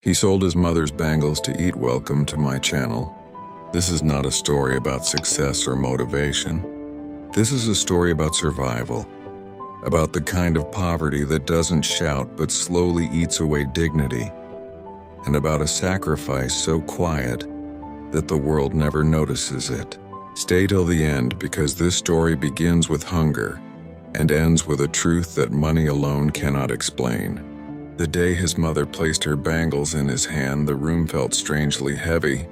He sold his mother's bangles to eat. Welcome to my channel. This is not a story about success or motivation. This is a story about survival, about the kind of poverty that doesn't shout but slowly eats away dignity, and about a sacrifice so quiet that the world never notices it. Stay till the end, because this story begins with hunger and ends with a truth that money alone cannot explain. The day his mother placed her bangles in his hand, the room felt strangely heavy.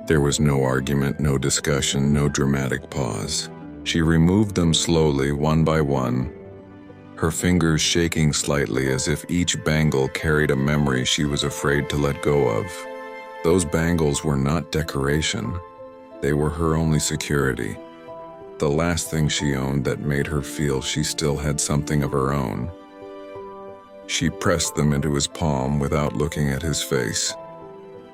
There was no argument, no discussion, no dramatic pause. She removed them slowly, one by one, her fingers shaking slightly as if each bangle carried a memory she was afraid to let go of. Those bangles were not decoration. They were her only security. The last thing she owned that made her feel she still had something of her own. She pressed them into his palm without looking at his face.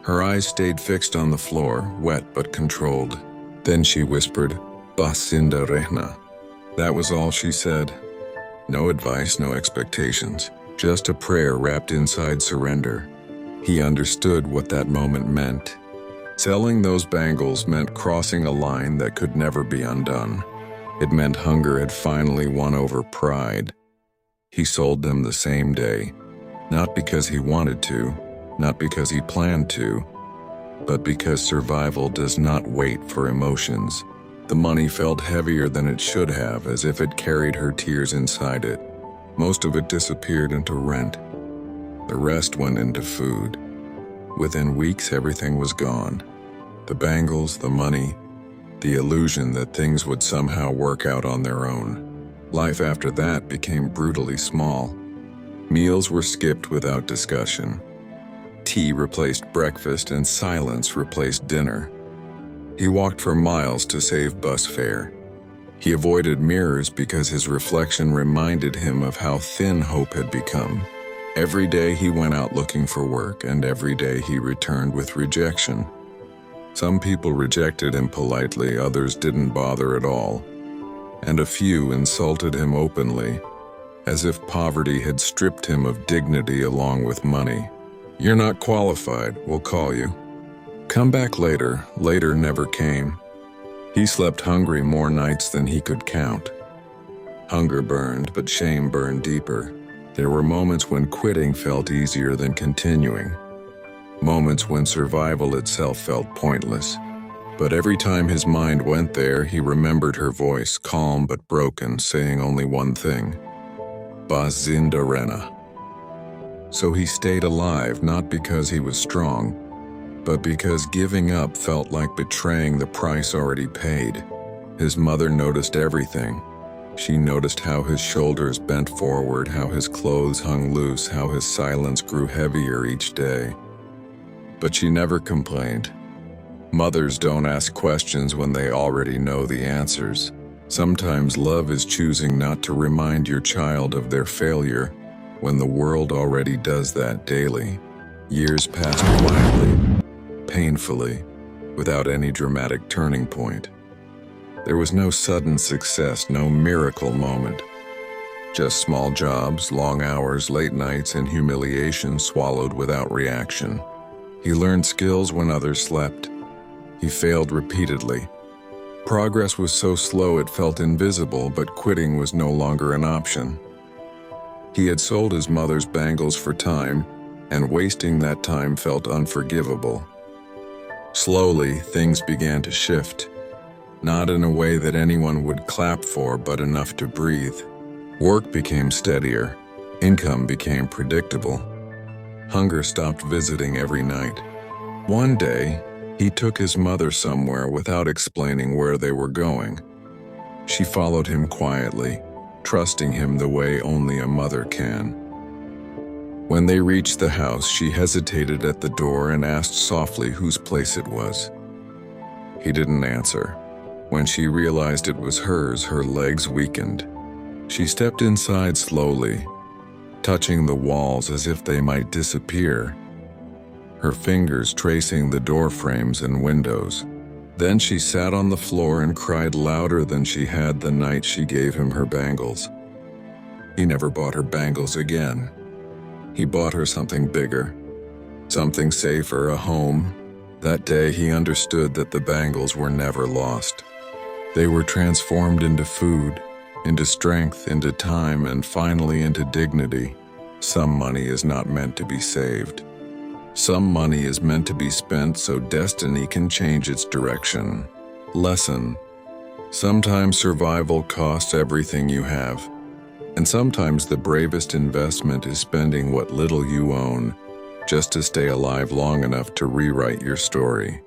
Her eyes stayed fixed on the floor, wet but controlled. Then she whispered, "Basinda Rehna." That was all she said. No advice, no expectations, just a prayer wrapped inside surrender. He understood what that moment meant. Selling those bangles meant crossing a line that could never be undone. It meant hunger had finally won over pride. He sold them the same day, not because he wanted to, not because he planned to, but because survival does not wait for emotions. The money felt heavier than it should have, as if it carried her tears inside it. Most of it disappeared into rent. The rest went into food. Within weeks, everything was gone. The bangles, the money, the illusion that things would somehow work out on their own. Life after that became brutally small. Meals were skipped without discussion. Tea replaced breakfast and silence replaced dinner. He walked for miles to save bus fare. He avoided mirrors because his reflection reminded him of how thin hope had become. Every day he went out looking for work, and every day he returned with rejection. Some people rejected him politely, others didn't bother at all. And a few insulted him openly, as if poverty had stripped him of dignity along with money. "You're not qualified, we'll call you. Come back later." Later never came. He slept hungry more nights than he could count. Hunger burned, but shame burned deeper. There were moments when quitting felt easier than continuing. Moments when survival itself felt pointless. But every time his mind went there, he remembered her voice, calm but broken, saying only one thing: "Bazinda Rena." So he stayed alive, not because he was strong, but because giving up felt like betraying the price already paid. His mother noticed everything. She noticed how his shoulders bent forward, how his clothes hung loose, how his silence grew heavier each day. But she never complained. Mothers don't ask questions when they already know the answers. Sometimes love is choosing not to remind your child of their failure when the world already does that daily. Years passed quietly, painfully, without any dramatic turning point. There was no sudden success, no miracle moment. Just small jobs, long hours, late nights, and humiliation swallowed without reaction. He learned skills when others slept. He failed repeatedly. Progress was so slow it felt invisible, but quitting was no longer an option. He had sold his mother's bangles for time, and wasting that time felt unforgivable. Slowly, things began to shift. Not in a way that anyone would clap for, but enough to breathe. Work became steadier. Income became predictable. Hunger stopped visiting every night. One day, he took his mother somewhere without explaining where they were going. She followed him quietly, trusting him the way only a mother can. When they reached the house, she hesitated at the door and asked softly whose place it was. He didn't answer. When she realized it was hers, her legs weakened. She stepped inside slowly, touching the walls as if they might disappear, her fingers tracing the door frames and windows. Then she sat on the floor and cried louder than she had the night she gave him her bangles. He never bought her bangles again. He bought her something bigger, something safer, a home. That day he understood that the bangles were never lost. They were transformed into food, into strength, into time, and finally into dignity. Some money is not meant to be saved. Some money is meant to be spent so destiny can change its direction. Lesson: sometimes survival costs everything you have, and sometimes the bravest investment is spending what little you own just to stay alive long enough to rewrite your story.